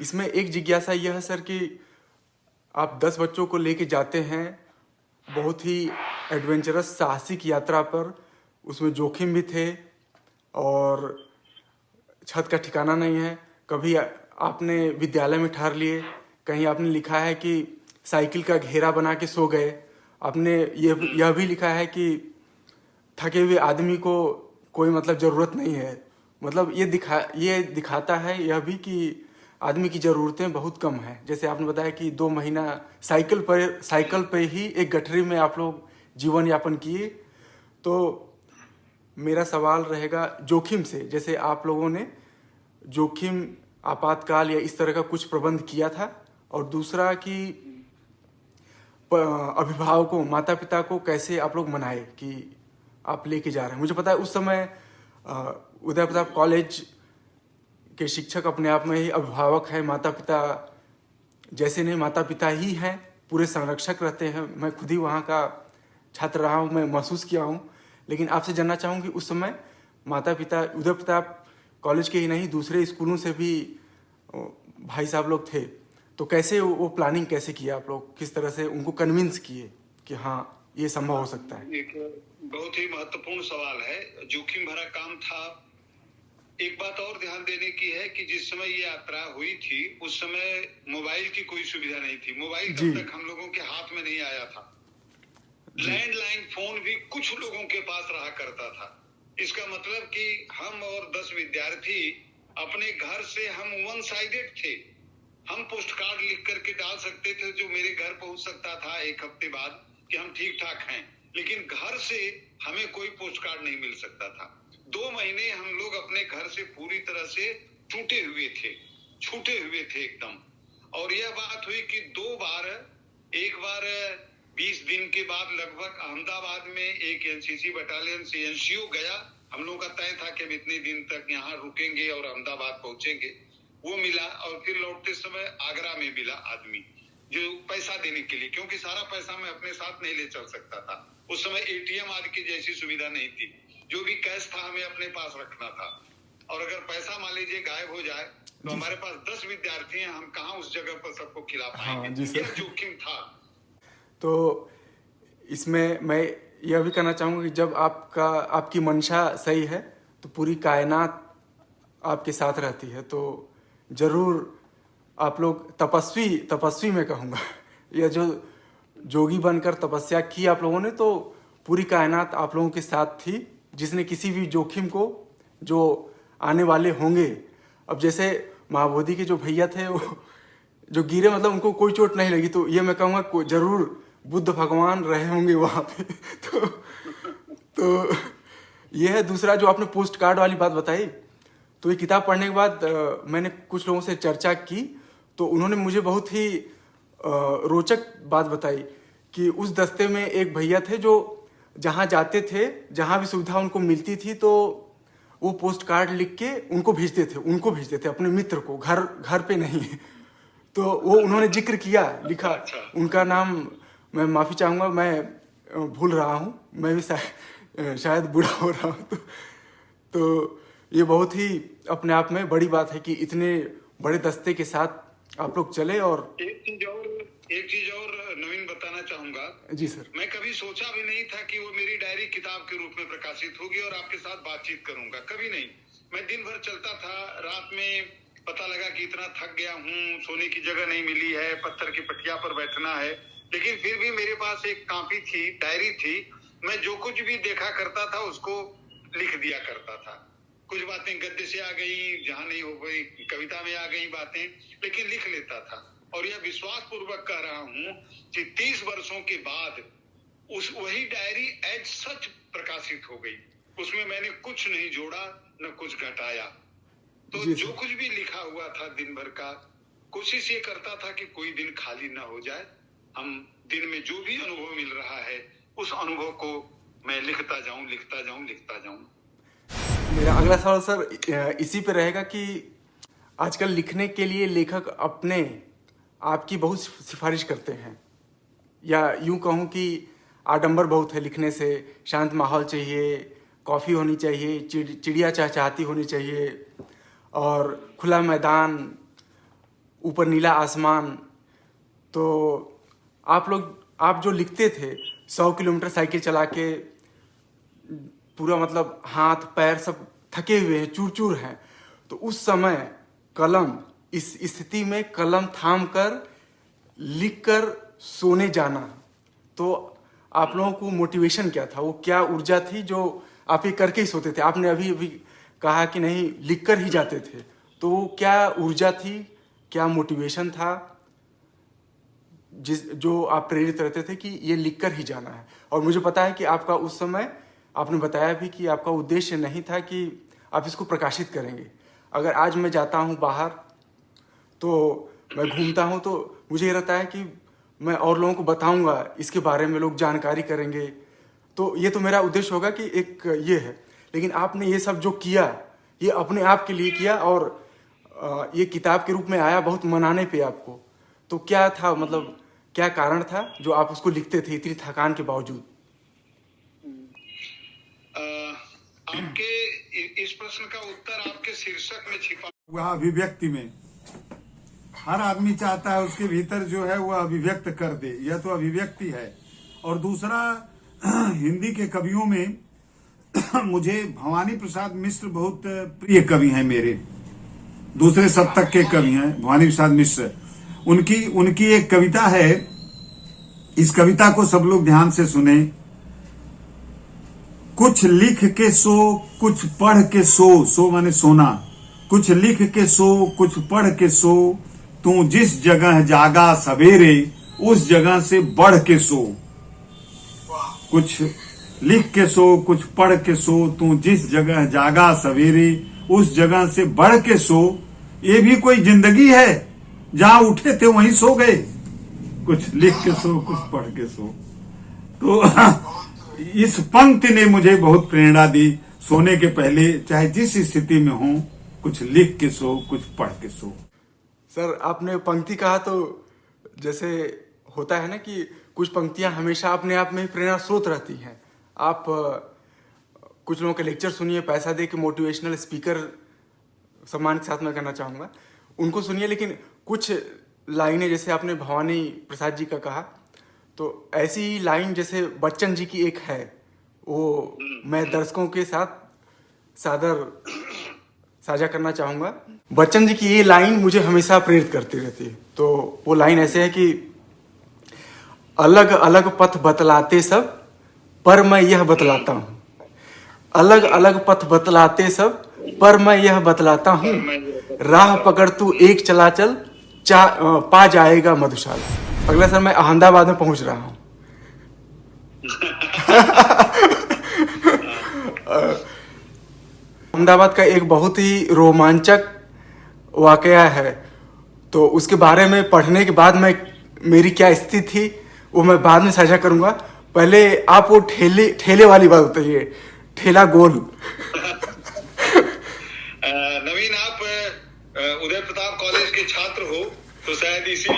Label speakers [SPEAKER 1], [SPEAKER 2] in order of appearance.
[SPEAKER 1] इसमें एक जिज्ञासा यह है सर कि आप 10 बच्चों को लेके जाते हैं बहुत ही एडवेंचरस साहसिक यात्रा पर। उसमें जोखिम भी थे और छत का ठिकाना नहीं है। कभी आपने विद्यालय में ठहर लिए, कहीं आपने लिखा है कि साइकिल का घेरा बना के सो गए। आपने यह भी लिखा है कि थके हुए आदमी को कोई मतलब ज़रूरत नहीं है। मतलब ये दिखाता है यह भी कि आदमी की ज़रूरतें बहुत कम हैं। जैसे आपने बताया कि 2 महीना साइकिल पर ही एक गठरी में आप लोग जीवन यापन किए। तो मेरा सवाल रहेगा जोखिम से, जैसे आप लोगों ने जोखिम आपातकाल या इस तरह का कुछ प्रबंध किया था। और दूसरा कि अभिभावकों माता पिता को कैसे आप लोग मनाए कि आप लेके जा रहे हैं। मुझे पता है उस समय उदय प्रताप कॉलेज के शिक्षक अपने आप में ही अभिभावक हैं, माता पिता जैसे नहीं माता पिता ही हैं, पूरे संरक्षक रहते हैं। मैं खुद ही वहाँ का छात्र रहा हूँ, मैं महसूस किया हूँ। लेकिन आपसे जानना चाहूँगी उस समय माता पिता उदय प्रताप कॉलेज के ही नहीं दूसरे स्कूलों से भी भाई साहब लोग थे, तो कैसे वो प्लानिंग कैसे किया आप लोग, किस तरह से उनको कन्विंस किए कि हाँ ये संभव हो सकता है।
[SPEAKER 2] एक बहुत ही महत्वपूर्ण सवाल है। जोखिम भरा काम था। एक बात और ध्यान देने की है कि जिस समय ये यात्रा हुई थी उस समय मोबाइल की कोई सुविधा नहीं थी। मोबाइल तब तक हम लोगों के हाथ में नहीं आया था। लैंडलाइन फोन भी कुछ लोगों के पास रहा करता था। इसका मतलब कि हम और 10 विद्यार्थी अपने घर से हम वन साइडेड थे। हम पोस्ट कार्ड लिख करके डाल सकते थे जो मेरे घर पहुंच सकता था 1 हफ्ते बाद कि हम ठीक ठाक हैं, लेकिन घर से हमें कोई पोस्ट कार्ड नहीं मिल सकता था। 2 महीने हम लोग अपने घर से पूरी तरह से छूटे हुए थे एकदम। और यह बात हुई कि 2 बार, एक बार 20 दिन के बाद लगभग अहमदाबाद में एक एनसीसी बटालियन से एनसीओ गया। हम लोगों का तय था कि हम इतने दिन तक यहाँ रुकेंगे और अहमदाबाद पहुंचेंगे। वो मिला और फिर लौटते समय आगरा में मिला आदमी जो पैसा देने के लिए, क्योंकि सारा पैसा मैं अपने साथ नहीं ले चल सकता था। उस समय एटीएम आदि की जैसी सुविधा नहीं थी। जो भी कैश था हमें अपने पास रखना था, और अगर पैसा मान लीजिए गायब हो जाए तो हमारे पास 10 विद्यार्थी हैं, हम कहाँ उस जगह पर सबको खिला पाएंगे। यह जोखिम था।
[SPEAKER 1] तो इसमें मैं यह भी कहना चाहूँगा कि जब आपकी मंशा सही है तो पूरी कायनात आपके साथ रहती है। तो जरूर आप लोग तपस्वी मैं कहूँगा यह जो जोगी बनकर तपस्या की आप लोगों ने, तो पूरी कायनात आप लोगों के साथ थी, जिसने किसी भी जोखिम को जो आने वाले होंगे। अब जैसे महाबोधि के जो भैया थे वो जो गिरे मतलब उनको कोई चोट नहीं लगी, तो ये मैं कहूँगा जरूर बुद्ध भगवान रहे होंगे वहाँ पे। तो ये है। दूसरा जो आपने पोस्ट कार्ड वाली बात बताई, तो ये किताब पढ़ने के बाद मैंने कुछ लोगों से चर्चा की, तो उन्होंने मुझे बहुत ही रोचक बात बताई कि उस दस्ते में एक भैया थे जो जहाँ जाते थे, जहाँ भी सुविधा उनको मिलती थी, तो वो पोस्ट कार्ड लिख के उनको भेजते थे अपने मित्र को, घर पे नहीं। तो वो उन्होंने जिक्र किया, लिखा, उनका नाम मैं माफ़ी चाहूँगा, मैं भूल रहा हूँ, मैं भी शायद बूढ़ा हो रहा हूँ। तो ये बहुत ही अपने आप में बड़ी बात है कि इतने बड़े दस्ते के साथ आप लोग चले। और
[SPEAKER 2] एक चीज और नवीन बताना चाहूंगा।
[SPEAKER 1] जी सर।
[SPEAKER 2] मैं कभी सोचा भी नहीं था कि वो मेरी डायरी किताब के रूप में प्रकाशित होगी और आपके साथ बातचीत करूंगा, कभी नहीं। मैं दिन भर चलता था, रात में पता लगा कि इतना थक गया हूँ, सोने की जगह नहीं मिली है, पत्थर की पटिया पर बैठना है, लेकिन फिर भी मेरे पास एक कॉपी थी, डायरी थी। मैं जो कुछ भी देखा करता था उसको लिख दिया करता था। कुछ बातें गद्य से आ गई, जहां नहीं हो गई कविता में आ गई बातें, लेकिन लिख लेता था। और यह विश्वास पूर्वक कह रहा हूं कि 30 वर्षों के बाद वही डायरी एज सच प्रकाशित हो गई। उसमें मैंने कुछ नहीं जोड़ा न कुछ घटाया। तो जो कुछ भी लिखा हुआ था दिन भर का, कोशिश ये करता था कि कोई दिन खाली ना हो जाए। हम दिन में जो भी अनुभव मिल रहा है उस अनुभव को मैं लिखता जाऊं।
[SPEAKER 1] मेरा अगला सवाल सर इसी पे रहेगा कि आजकल लिखने के लिए लेखक अपने आपकी बहुत सिफारिश करते हैं, या यूं कहूं कि आडंबर बहुत है लिखने से। शांत माहौल चाहिए, कॉफ़ी होनी चाहिए, चिड़िया चहचहाती होनी चाहिए, और खुला मैदान, ऊपर नीला आसमान। तो आप जो लिखते थे 100 किलोमीटर साइकिल चला के, पूरा मतलब हाथ पैर सब थके हुए हैं, चूर चूर हैं, तो उस समय कलम, इस स्थिति में कलम थाम कर लिख कर सोने जाना, तो आप लोगों को मोटिवेशन क्या था? वो क्या ऊर्जा थी जो आप ये करके ही सोते थे? आपने अभी अभी कहा कि नहीं, लिख कर ही जाते थे, तो वो क्या ऊर्जा थी, क्या मोटिवेशन था जो आप प्रेरित रहते थे कि ये लिख कर ही जाना है? और मुझे पता है कि आपका उस समय आपने बताया भी कि आपका उद्देश्य नहीं था कि आप इसको प्रकाशित करेंगे। अगर आज मैं जाता हूँ बाहर, तो मैं घूमता हूँ, तो मुझे ये रहता है कि मैं और लोगों को बताऊंगा इसके बारे में, लोग जानकारी करेंगे, तो ये तो मेरा उद्देश्य होगा कि एक ये है। लेकिन आपने ये सब जो किया, ये अपने आप के लिए किया, और ये किताब के रूप में आया बहुत मनाने पे आपको। तो क्या था, मतलब क्या कारण था जो आप उसको लिखते थे इतनी थकान के बावजूद?
[SPEAKER 2] आपके इस प्रश्न का उत्तर आपके शीर्षक में छिपा
[SPEAKER 3] वह अभिव्यक्ति में। हर आदमी चाहता है उसके भीतर जो है वह अभिव्यक्त कर दे, यह तो अभिव्यक्ति है। और दूसरा, हिंदी के कवियों में मुझे भवानी प्रसाद मिश्र बहुत प्रिय कवि हैं मेरे, दूसरे शतक के कवि हैं भवानी प्रसाद मिश्र। उनकी एक कविता है, इस कविता को सब लोग ध्यान से सुने। कुछ लिख के सो, कुछ पढ़ के सो, सो माने सोना। कुछ लिख के सो, कुछ पढ़ के सो, तू जिस जगह जागा सवेरे, उस जगह से बढ़ के सो। कुछ लिख के सो, कुछ पढ़ के सो, तू जिस जगह जागा सवेरे, उस जगह से बढ़ के सो। ये भी कोई जिंदगी है? जहां उठे थे वहीं सो गए। कुछ लिख के सो, कुछ पढ़ के सो। तो इस पंक्ति ने मुझे बहुत प्रेरणा दी। सोने के पहले चाहे जिस स्थिति में हो, कुछ लिख के सो, कुछ पढ़ के सो।
[SPEAKER 1] सर, आपने पंक्ति कहा, तो जैसे होता है ना कि कुछ पंक्तियां हमेशा अपने आप में ही प्रेरणा स्रोत रहती हैं। आप कुछ लोगों के लेक्चर सुनिए, पैसा दे के मोटिवेशनल स्पीकर, सम्मान के साथ मैं कहना चाहूँगा, उनको सुनिए, लेकिन कुछ लाइनें जैसे आपने भवानी प्रसाद जी का कहा, तो ऐसी ही लाइन जैसे बच्चन जी की एक है, वो मैं दर्शकों के साथ साझा करना चाहूँगा। बच्चन जी की ये लाइन मुझे हमेशा प्रेरित करती रहती है। तो वो लाइन ऐसे है कि अलग अलग पथ बतलाते सब, पर मैं यह बतलाता हूँ। अलग अलग पथ बतलाते सब, पर मैं यह बतलाता हूँ। राह पकड़ तू एक चला चल, पा जाएगा मधुशाला। अगला सर, मैं अहमदाबाद में पहुंच रहा हूँ। अहमदाबाद का एक बहुत ही रोमांचक वाकया है, तो उसके बारे में पढ़ने के बाद मेरी क्या स्थिति थी वो मैं बाद में साझा करूंगा। पहले आप वो ठेले वाली बात बताइए, ठेला गोल।
[SPEAKER 2] नवीन, आप उदय प्रताप कॉलेज के छात्र हो, तो शायद इसी